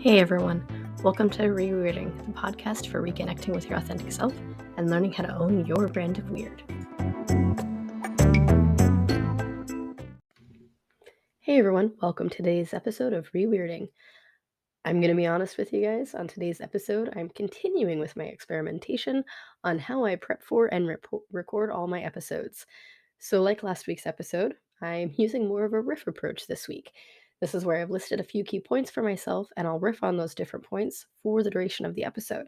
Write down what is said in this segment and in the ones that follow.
Hey everyone, welcome to Rereading, the podcast for reconnecting with your authentic self and learning how to own your brand of weird. Hey everyone, welcome to today's episode of Reweirding. I'm going to be honest with you guys. On today's episode, I'm continuing with my experimentation on how I prep for and record all my episodes. So, like last week's episode, I'm using more of a riff approach this week. This is where I've listed a few key points for myself, and I'll riff on those different points for the duration of the episode.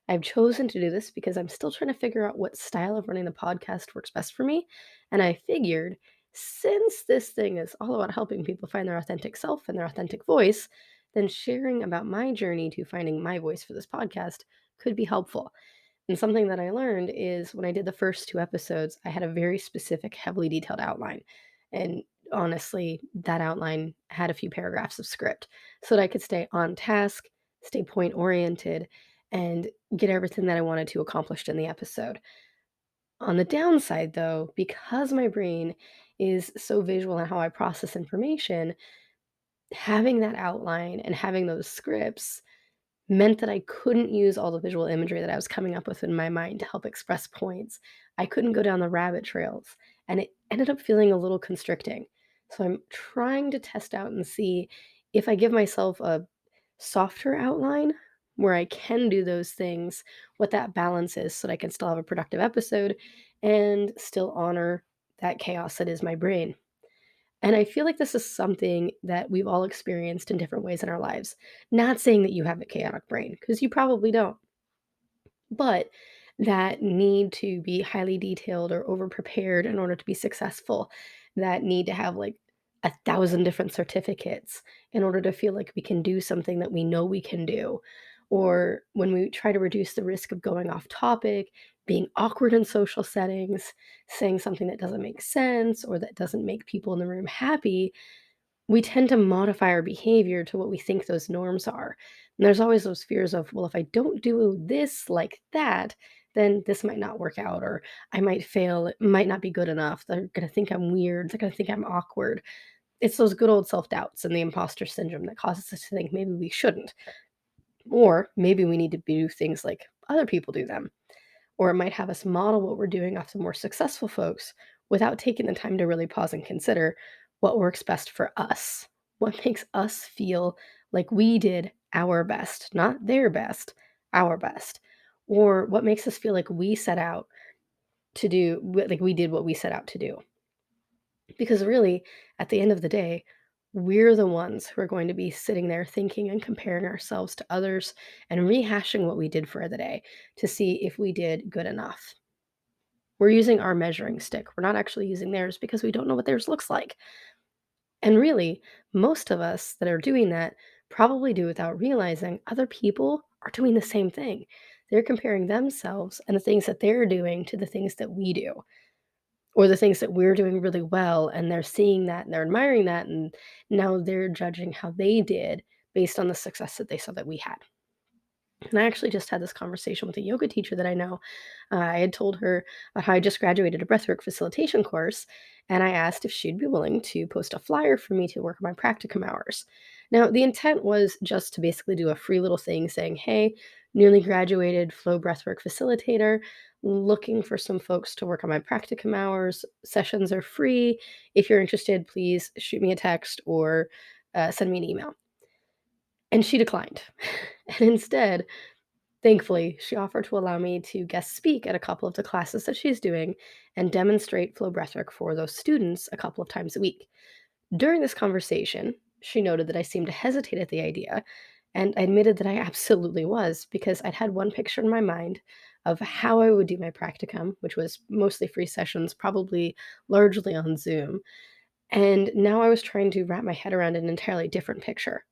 I've chosen to do this because I'm still trying to figure out what style of running the podcast works best for me, and I figured since this thing is all about helping people find their authentic self and their authentic voice, then sharing about my journey to finding my voice for this podcast could be helpful. And something that I learned is when I did the first two episodes, I had a very specific, heavily detailed outline. And honestly, that outline had a few paragraphs of script so that I could stay on task, stay point oriented, and get everything that I wanted to accomplished in the episode. On the downside, though, because my brain is so visual in how I process information, having that outline and having those scripts meant that I couldn't use all the visual imagery that I was coming up with in my mind to help express points. I couldn't go down the rabbit trails, and it ended up feeling a little constricting. So I'm trying to test out and see if I give myself a softer outline where I can do those things, what that balance is so that I can still have a productive episode and still honor that chaos that is my brain. And I feel like this is something that we've all experienced in different ways in our lives. Not saying that you have a chaotic brain, because you probably don't, but that need to be highly detailed or over prepared in order to be successful, that need to have like 1,000 different certificates in order to feel like we can do something that we know we can do. Or when we try to reduce the risk of going off topic, being awkward in social settings, saying something that doesn't make sense or that doesn't make people in the room happy, we tend to modify our behavior to what we think those norms are. And there's always those fears of, well, if I don't do this like that, then this might not work out, or I might fail. It might not be good enough. They're going to think I'm weird. They're going to think I'm awkward. It's those good old self doubts and the imposter syndrome that causes us to think maybe we shouldn't, or maybe we need to do things like other people do them. Or it might have us model what we're doing off the more successful folks without taking the time to really pause and consider what works best for us. What makes us feel like we did our best, not their best, our best. Or what makes us feel like we set out to do, like we did what we set out to do. Because really, at the end of the day, we're the ones who are going to be sitting there thinking and comparing ourselves to others and rehashing what we did for the day to see if we did good enough. We're using our measuring stick. We're not actually using theirs because we don't know what theirs looks like. And really, most of us that are doing that probably do without realizing other people are doing the same thing. They're comparing themselves and the things that they're doing to the things that we do, or the things that we're doing really well. And they're seeing that and they're admiring that. And now they're judging how they did based on the success that they saw that we had. And I actually just had this conversation with a yoga teacher that I know. I had told her about how I just graduated a breathwork facilitation course, and I asked if she'd be willing to post a flyer for me to work on my practicum hours. Now, the intent was just to basically do a free little thing saying, hey, newly graduated flow breathwork facilitator, looking for some folks to work on my practicum hours. Sessions are free. If you're interested, please shoot me a text or send me an email. And she declined. And instead, thankfully, she offered to allow me to guest speak at a couple of the classes that she's doing and demonstrate flow breathwork for those students a couple of times a week. During this conversation, she noted that I seemed to hesitate at the idea, and I admitted that I absolutely was because I'd had one picture in my mind of how I would do my practicum, which was mostly free sessions, probably largely on Zoom. And now I was trying to wrap my head around an entirely different picture.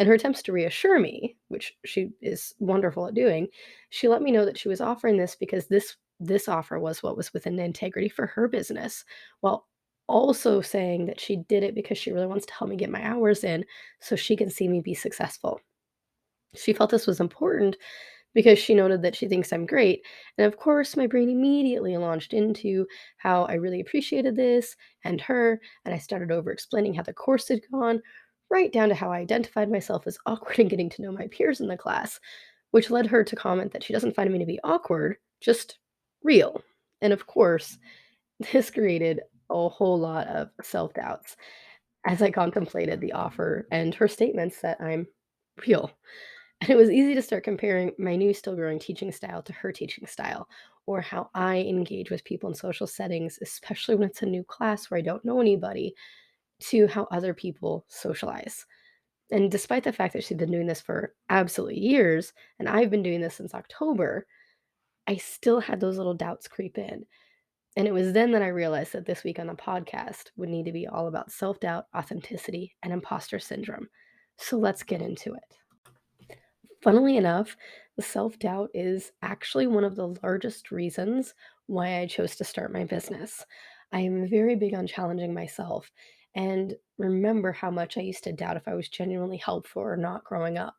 And her attempts to reassure me, which she is wonderful at doing, she let me know that she was offering this because this offer was what was within the integrity for her business, while also saying that she did it because she really wants to help me get my hours in so she can see me be successful. She felt this was important because she noted that she thinks I'm great. And of course, my brain immediately launched into how I really appreciated this and her. And I started over explaining how the course had gone, right down to how I identified myself as awkward and getting to know my peers in the class, which led her to comment that she doesn't find me to be awkward, just real. And of course, this created a whole lot of self doubts as I contemplated the offer and her statements that I'm real. And it was easy to start comparing my new, still growing teaching style to her teaching style, or how I engage with people in social settings, especially when it's a new class where I don't know anybody, to how other people socialize. And despite the fact that she's been doing this for absolutely years, and I've been doing this since October, I still had those little doubts creep in. And it was then that I realized that this week on the podcast would need to be all about self doubt, authenticity, and imposter syndrome. So let's get into it. Funnily enough, the self doubt is actually one of the largest reasons why I chose to start my business. I am very big on challenging myself and remember how much I used to doubt if I was genuinely helpful or not growing up.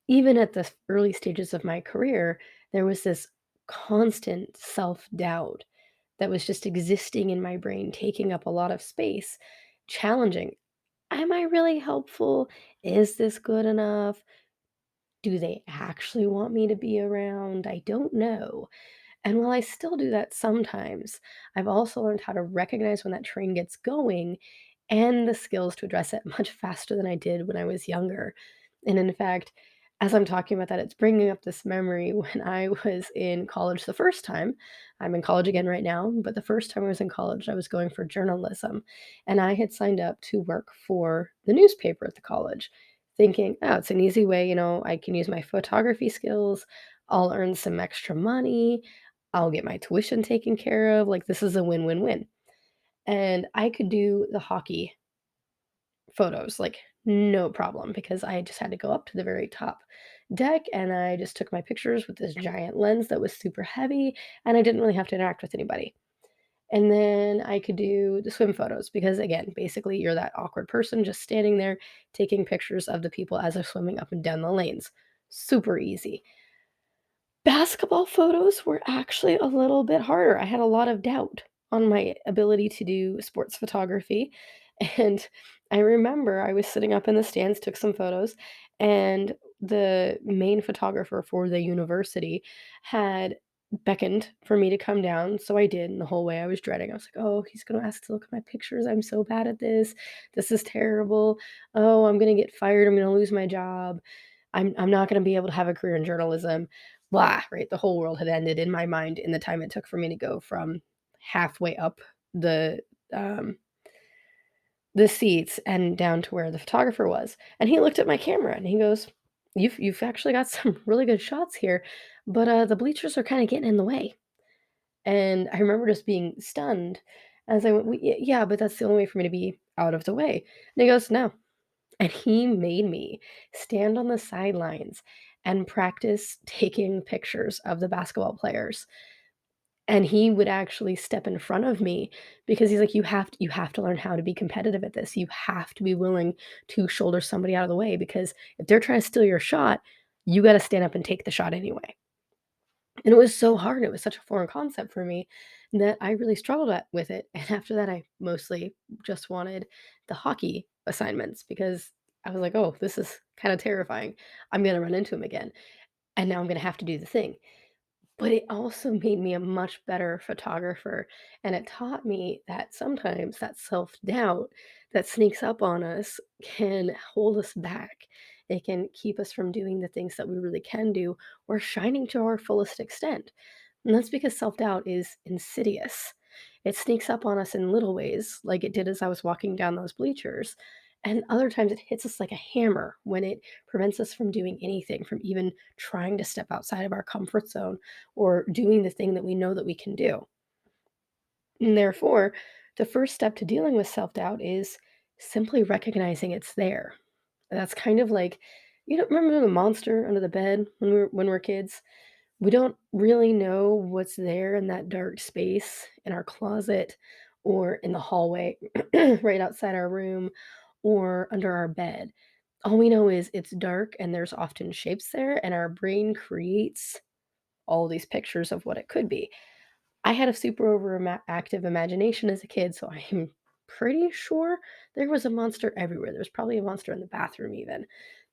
Even at the early stages of my career, there was this constant self doubt that was just existing in my brain, taking up a lot of space, challenging. Am I really helpful? Is this good enough? Do they actually want me to be around? I don't know. And while I still do that sometimes, I've also learned how to recognize when that train gets going and the skills to address it much faster than I did when I was younger. And in fact, as I'm talking about that, it's bringing up this memory when I was in college the first time. I'm in college again right now, but the first time I was in college, I was going for journalism. And I had signed up to work for the newspaper at the college, thinking, oh, it's an easy way, I can use my photography skills. I'll earn some extra money. I'll get my tuition taken care of. Like, this is a win win win. And I could do the hockey photos, like, no problem because I just had to go up to the very top deck and I just took my pictures with this giant lens that was super heavy and I didn't really have to interact with anybody. And then I could do the swim photos because, again, basically you're that awkward person just standing there taking pictures of the people as they're swimming up and down the lanes. Super easy. Basketball photos were actually a little bit harder. I had a lot of doubt on my ability to do sports photography, and I remember I was sitting up in the stands, took some photos, and the main photographer for the university had beckoned for me to come down, so I did, and the whole way I was dreading. I was like, "Oh, he's gonna ask to look at my pictures. I'm so bad at this. This is terrible. Oh, I'm gonna get fired. I'm gonna lose my job. I'm not gonna be able to have a career in journalism." Blah, right? The whole world had ended in my mind in the time it took for me to go from halfway up the, um, the seats and down to where the photographer was, and he looked at my camera and he goes, "You've actually got some really good shots here, but, the bleachers are kinda getting in the way." And I remember just being stunned as I went, "W yeah, but that's the only way for me to be out of the way." And he goes, "No." And he made me stand on the sidelines and practice taking pictures of the basketball players. And he would actually step in front of me because he's like, "You have to learn how to be competitive at this. You have to be willing to shoulder somebody out of the way because if they're trying to steal your shot, you gotta stand up and take the shot anyway." And it was so hard, it was such a foreign concept for me that I really struggled with it, and after that, I mostly just wanted the hockey assignments because I was like, "Oh, this is kinda terrifying. I'm gonna run into him again, and now I'm gonna have to do the thing." But it also made me a much better photographer, and it taught me that sometimes that self-doubt that sneaks up on us can hold us back. It can keep us from doing the things that we really can do or shining to our fullest extent. And that's because self-doubt is insidious. It sneaks up on us in little ways, like it did as I was walking down those bleachers, and other times it hits us like a hammer when it prevents us from doing anything, from even trying to step outside of our comfort zone or doing the thing that we know that we can do. And therefore, the first step to dealing with self-doubt is simply recognizing it's there. That's kind of like, remember the monster under the bed when we're kids? We don't really know what's there in that dark space in our closet or in the hallway right outside our room or under our bed. All we know is it's dark and there's often shapes there, and our brain creates all these pictures of what it could be. I had a super active imagination as a kid, so I'm pretty sure there was a monster everywhere. There was probably a monster in the bathroom even,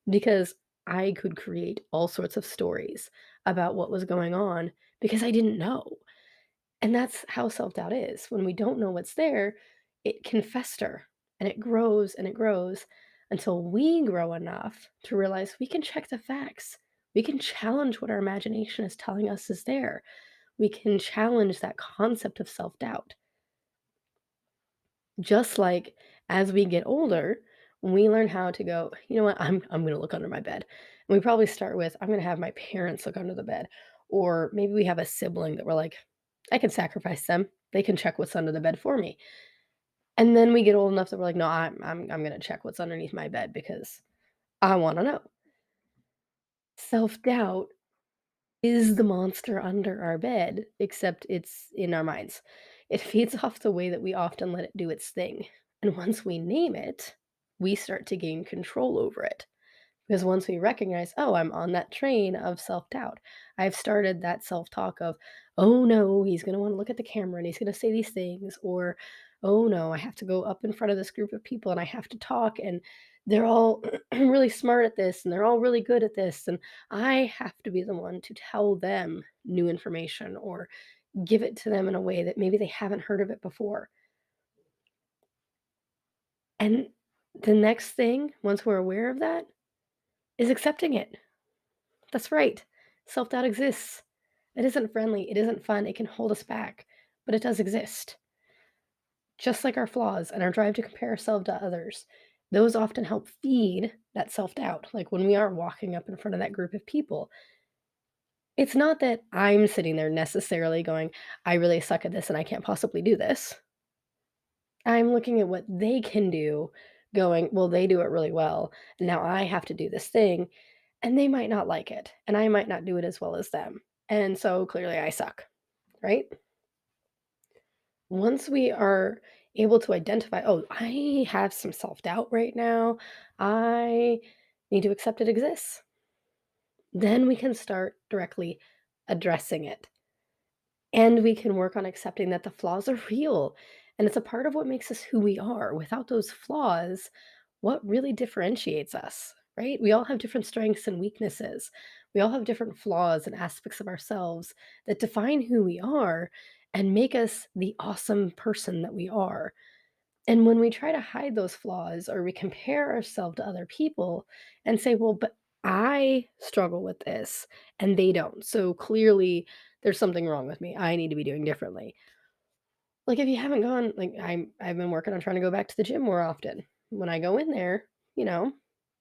because I could create all sorts of stories about what was going on because I didn't know. And that's how self-doubt is. When we don't know what's there, it can fester and it grows until we grow enough to realize we can check the facts. We can challenge what our imagination is telling us is there. We can challenge that concept of self-doubt. Just like as we get older, when we learn how to go, you know what, I'm gonna look under my bed. And we probably start with, I'm gonna have my parents look under the bed. Or maybe we have a sibling that we're like, I can sacrifice them. They can check what's under the bed for me. And then we get old enough that we're like, no, I'm gonna check what's underneath my bed because I wanna know. Self-doubt is the monster under our bed, except it's in our minds. It feeds off the way that we often let it do its thing. And once we name it, we start to gain control over it. Because once we recognize, oh, I'm on that train of self doubt, I've started that self talk of, oh no, he's going to want to look at the camera and he's going to say these things, or oh no, I have to go up in front of this group of people and I have to talk, and they're all really smart at this and they're all really good at this. And I have to be the one to tell them new information or give it to them in a way that maybe they haven't heard of it before. And the next thing, once we're aware of that, is accepting it. That's right. Self doubt exists. It isn't friendly, it isn't fun, it can hold us back, but it does exist. Just like our flaws and our drive to compare ourselves to others, those often help feed that self doubt. Like when we are walking up in front of that group of people, it's not that I'm sitting there necessarily going, I really suck at this and I can't possibly do this. I'm looking at what they can do, going, well, they do it really well. And now I have to do this thing, and they might not like it, and I might not do it as well as them. And so clearly I suck, right? Once we are able to identify, oh, I have some self doubt right now, I need to accept it exists, then we can start directly addressing it. And we can work on accepting that the flaws are real and it's a part of what makes us who we are. Without those flaws, what really differentiates us, right? We all have different strengths and weaknesses. We all have different flaws and aspects of ourselves that define who we are and make us the awesome person that we are. And when we try to hide those flaws or we compare ourselves to other people and say, well, but I struggle with this and they don't. So clearly there's something wrong with me. I need to be doing differently. Like if you haven't gone, like I've been working on trying to go back to the gym more often. When I go in there, you know,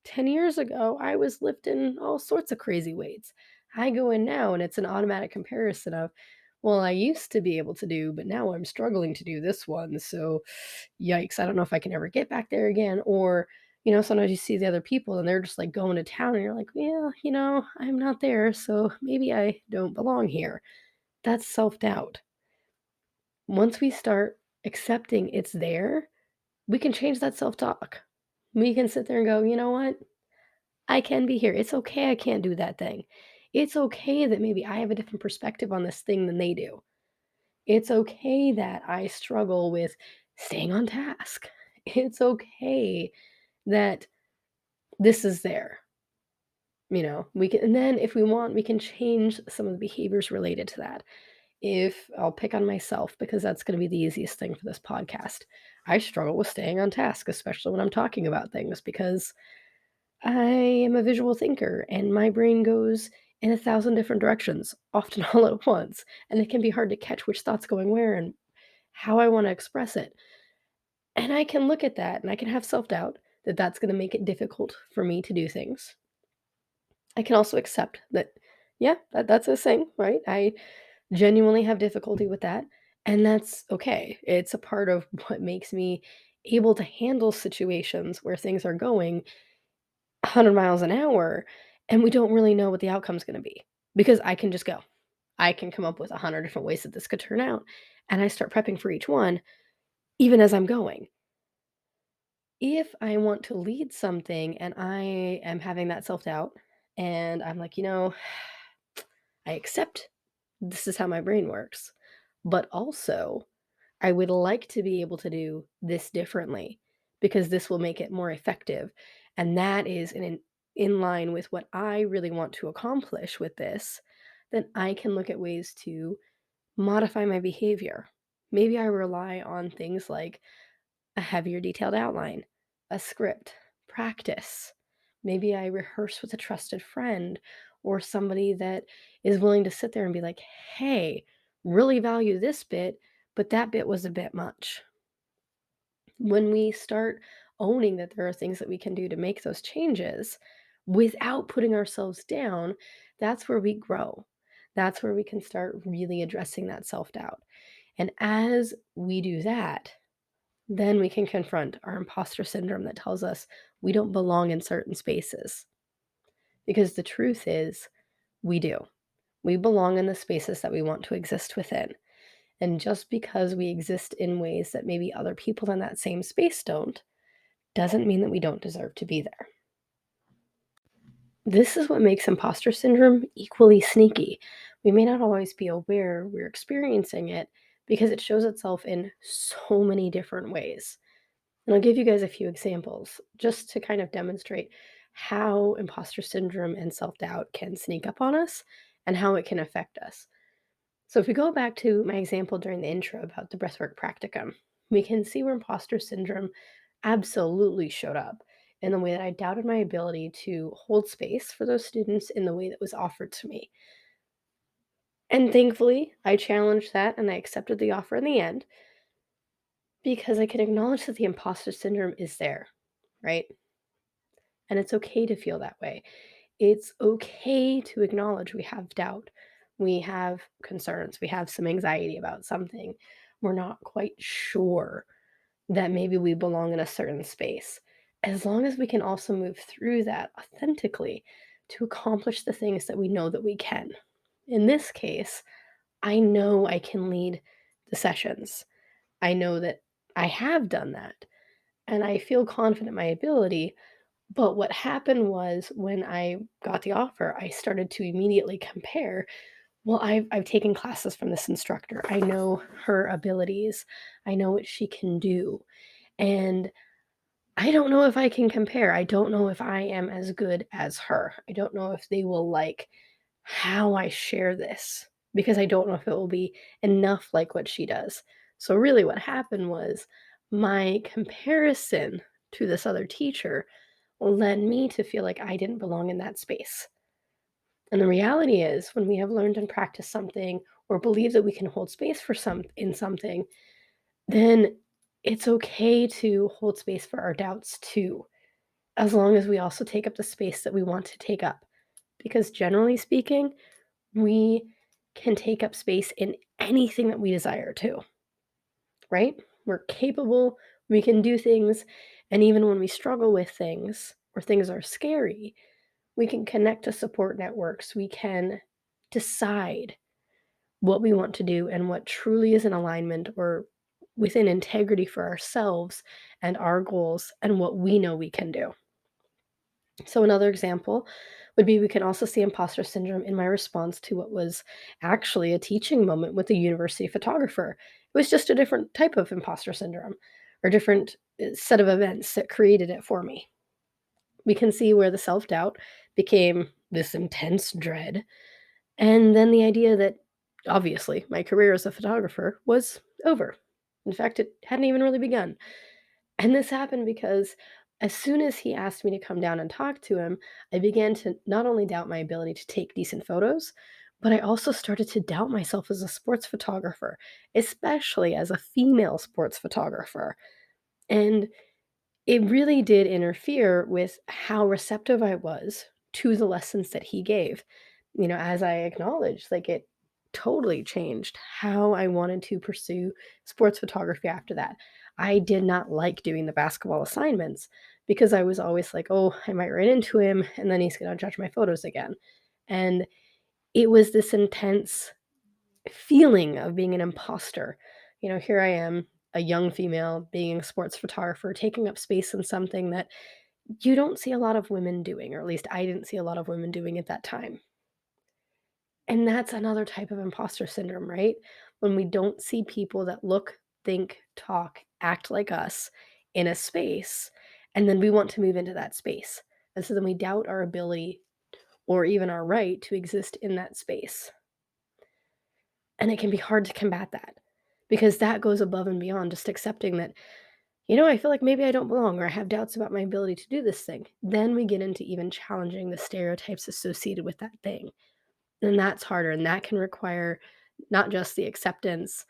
10 years ago, I was lifting all sorts of crazy weights. I go in now and it's an automatic comparison of, well, I used to be able to do, but now I'm struggling to do this one. So yikes, I don't know if I can ever get back there again. Or, sometimes you see the other people and they're just like going to town and you're like, yeah, I'm not there. So maybe I don't belong here. That's self doubt. Once we start accepting it's there, we can change that self talk. We can sit there and go, you know what? I can be here. It's okay. I can't do that thing. It's okay that maybe I have a different perspective on this thing than they do. It's okay that I struggle with staying on task. It's okay that this is there. We can, and then if we want, we can change some of the behaviors related to that. If I'll pick on myself because that's going to be the easiest thing for this podcast. I struggle with staying on task, especially when I'm talking about things because I am a visual thinker and my brain goes in a thousand different directions, often all at once. And it can be hard to catch which thought's going where and how I want to express it. And I can look at that and I can have self doubt that that's going to make it difficult for me to do things. I can also accept that, yeah, that's a thing, right? I genuinely have difficulty with that, and that's okay. It's a part of what makes me able to handle situations where things are going 100 miles an hour and we don't really know what the outcome's gonna be because I can just go. I can come up with 100 different ways that this could turn out, and I start prepping for each one even as I'm going. If I want to lead something and I am having that self-doubt and I'm like, I accept this is how my brain works, but also I would like to be able to do this differently because this will make it more effective. And that is in line with what I really want to accomplish with this, then I can look at ways to modify my behavior. Maybe I rely on things like a heavier detailed outline, a script, practice. Maybe I rehearse with a trusted friend or somebody that is willing to sit there and be like, hey, really value this bit, but that bit was a bit much. When we start owning that there are things that we can do to make those changes without putting ourselves down, that's where we grow. That's where we can start really addressing that self doubt. And as we do that, then we can confront our imposter syndrome that tells us we don't belong in certain spaces. Because the truth is, we do. We belong in the spaces that we want to exist within. And just because we exist in ways that maybe other people in that same space don't, doesn't mean that we don't deserve to be there. This is what makes imposter syndrome equally sneaky. We may not always be aware we're experiencing it because it shows itself in so many different ways. And I'll give you guys a few examples just to kind of demonstrate how imposter syndrome and self doubt can sneak up on us and how it can affect us. So, if we go back to my example during the intro about the breathwork practicum, we can see where imposter syndrome absolutely showed up in the way that I doubted my ability to hold space for those students in the way that was offered to me. And thankfully, I challenged that and I accepted the offer in the end because I could acknowledge that the imposter syndrome is there, right? And it's okay to feel that way. It's okay to acknowledge we have doubt, we have concerns, we have some anxiety about something. We're not quite sure that maybe we belong in a certain space. As long as we can also move through that authentically to accomplish the things that we know that we can. In this case, I know I can lead the sessions. I know that I have done that. And I feel confident in my ability, but what happened was when I got the offer, I started to immediately compare. Well, I've taken classes from this instructor. I know her abilities. I know what she can do. And I don't know if I can compare. I don't know if I am as good as her. I don't know if they will like how I share this because I don't know if it will be enough like what she does. So, really, what happened was my comparison to this other teacher led me to feel like I didn't belong in that space. And the reality is, when we have learned and practiced something or believe that we can hold space for something, then it's okay to hold space for our doubts too, as long as we also take up the space that we want to take up. Because generally speaking, we can take up space in anything that we desire to, right? We're capable, we can do things, and even when we struggle with things or things are scary, we can connect to support networks. We can decide what we want to do and what truly is in alignment or within integrity for ourselves and our goals and what we know we can do. So, another example would be we can also see imposter syndrome in my response to what was actually a teaching moment with the university photographer. It was just a different type of imposter syndrome or different set of events that created it for me. We can see where the self doubt became this intense dread. And then the idea that obviously my career as a photographer was over. In fact, it hadn't even really begun. And this happened because as soon as he asked me to come down and talk to him, I began to not only doubt my ability to take decent photos, but I also started to doubt myself as a sports photographer, especially as a female sports photographer. And it really did interfere with how receptive I was to the lessons that he gave. As I acknowledged, like, it totally changed how I wanted to pursue sports photography after that. I did not like doing the basketball assignments because I was always like, "Oh, I might run into him, and then he's gonna judge my photos again." And it was this intense feeling of being an imposter. Here I am, a young female being a sports photographer, taking up space in something that you don't see a lot of women doing, or at least I didn't see a lot of women doing at that time. And that's another type of imposter syndrome, right? When we don't see people that look think, talk, act like us in a space, and then we want to move into that space. And so then we doubt our ability or even our right to exist in that space. And it can be hard to combat that because that goes above and beyond just accepting that, I feel like maybe I don't belong or I have doubts about my ability to do this thing. Then we get into even challenging the stereotypes associated with that thing. And that's harder. And that can require not just the acceptance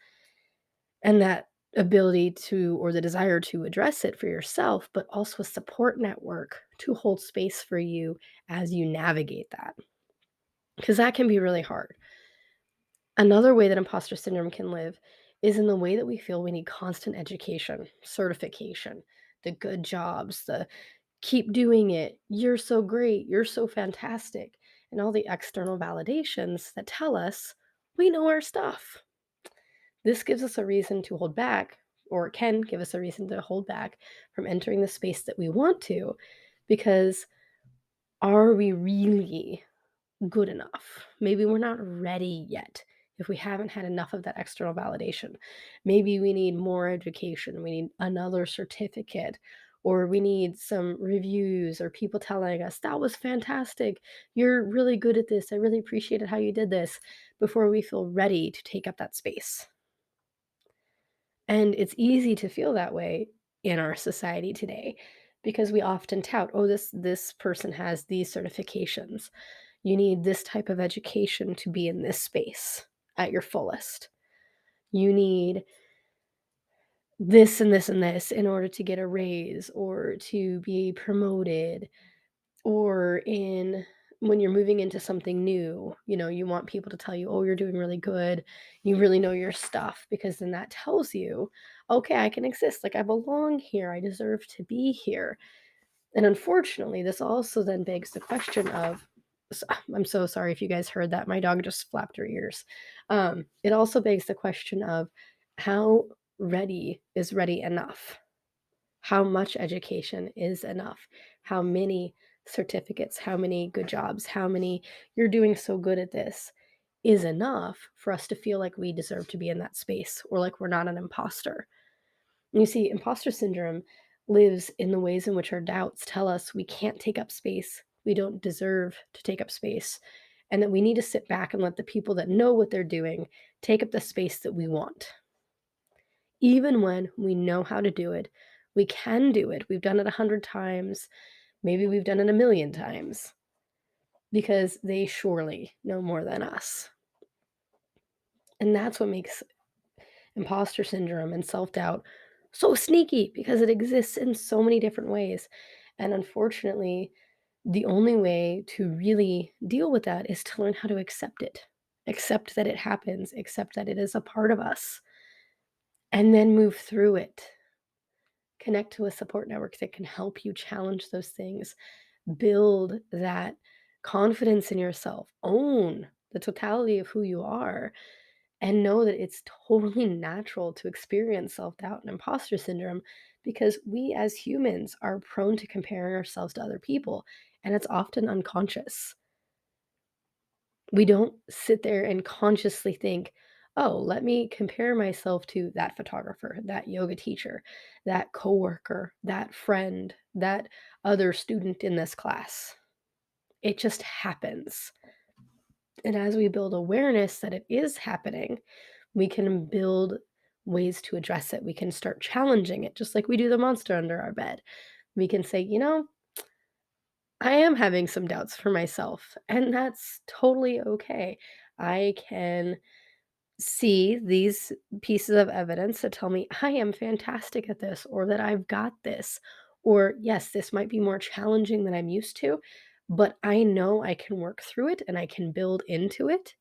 and that ability to, or the desire to address it for yourself, but also a support network to hold space for you as you navigate that. Because that can be really hard. Another way that imposter syndrome can live is in the way that we feel we need constant education, certification, the good jobs, the keep doing it, you're so great, you're so fantastic, and all the external validations that tell us we know our stuff. This gives us a reason to hold back, or it can give us a reason to hold back from entering the space that we want to, because are we really good enough? Maybe we're not ready yet if we haven't had enough of that external validation. Maybe we need more education, we need another certificate, or we need some reviews or people telling us, that was fantastic. You're really good at this. I really appreciated how you did this before we feel ready to take up that space. And it's easy to feel that way in our society today because we often tout, oh, this person has these certifications. You need this type of education to be in this space at your fullest. You need this and this and this in order to get a raise or to be promoted, or in when you're moving into something new, you want people to tell you, "Oh, you're doing really good. You really know your stuff," because then that tells you, "Okay, I can exist. Like I belong here. I deserve to be here." And unfortunately, this also then begs the question of I'm so sorry if you guys heard that. My dog just flapped her ears. It also begs the question of how ready is ready enough? How much education is enough? How many certificates, how many good jobs, how many you're doing so good at this is enough for us to feel like we deserve to be in that space or like we're not an imposter. And you see, imposter syndrome lives in the ways in which our doubts tell us we can't take up space, we don't deserve to take up space, and that we need to sit back and let the people that know what they're doing take up the space that we want. Even when we know how to do it, we can do it. We've done it 100 times, maybe we've done it a million times, because they surely know more than us. And that's what makes imposter syndrome and self-doubt so sneaky, because it exists in so many different ways. And unfortunately, the only way to really deal with that is to learn how to accept it. Accept that it happens, accept that it is a part of us, and then move through it. Connect to a support network that can help you challenge those things, build that confidence in yourself, own the totality of who you are, and know that it's totally natural to experience self doubt and imposter syndrome because we as humans are prone to comparing ourselves to other people, and it's often unconscious. We don't sit there and consciously think, oh, let me compare myself to that photographer, that yoga teacher, that coworker, that friend, that other student in this class. It just happens. And as we build awareness that it is happening, we can build ways to address it. We can start challenging it, just like we do the monster under our bed. We can say, I am having some doubts for myself, and that's totally okay. I can see these pieces of evidence that tell me I am fantastic at this, or that I've got this, or yes, this might be more challenging than I'm used to, but I know I can work through it and I can build into it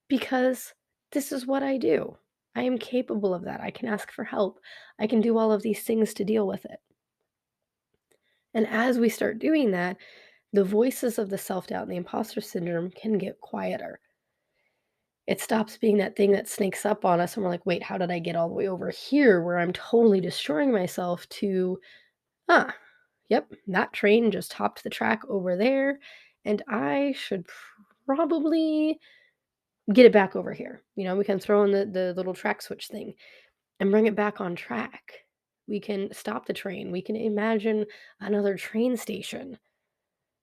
because this is what I do. I am capable of that. I can ask for help. I can do all of these things to deal with it. And as we start doing that, the voices of the self doubt and the imposter syndrome can get quieter. It stops being that thing that sneaks up on us, and we're like, wait, how did I get all the way over here where I'm totally destroying myself to, ah, yep, that train just hopped the track over there, and I should probably get it back over here. We can throw in the little track switch thing. and bring it back on track. We can stop the train. We can imagine another train station,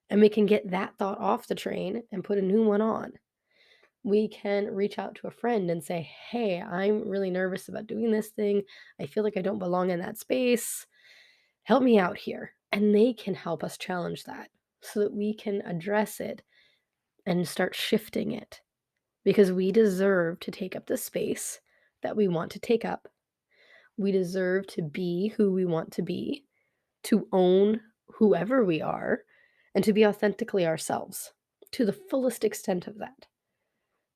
and we can get that thought off the train and put a new one on. We can reach out to a friend and say, "Hey, I'm really nervous about doing this thing. I feel like I don't belong in that space. Help me out here." And they can help us challenge that so that we can address it and start shifting it, because we deserve to take up the space that we want to take up. We deserve to be who we want to be, to own whoever we are, and to be authentically ourselves to the fullest extent of that.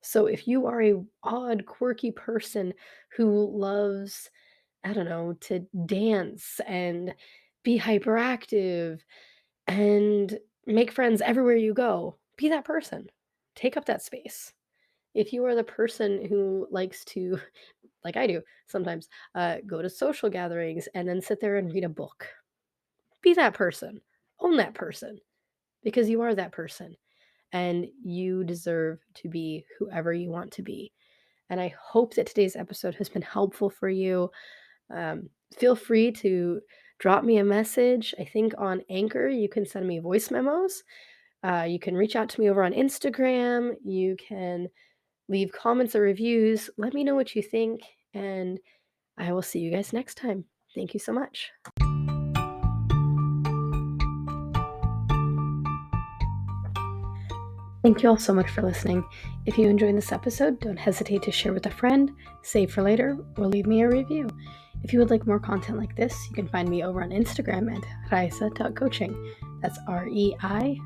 So if you are a odd, quirky person who loves, I don't know, to dance and be hyperactive and make friends everywhere you go, be that person. Take up that space. If you are the person who likes to, like I do sometimes, go to social gatherings and then sit there and read a book, be that person. Own that person, because you are that person and you deserve to be whoever you want to be. And I hope that today's episode has been helpful for you. Feel free to drop me a message. I think on Anchor, you can send me voice memos. You can reach out to me over on Instagram. You can leave comments or reviews. Let me know what you think, and I will see you guys next time. Thank you so much. Thank you all so much for listening. If you enjoyed this episode, don't hesitate to share with a friend, save for later, or leave me a review. If you would like more content like this, you can find me over on Instagram at reise.coaching. That's REISE.coaching.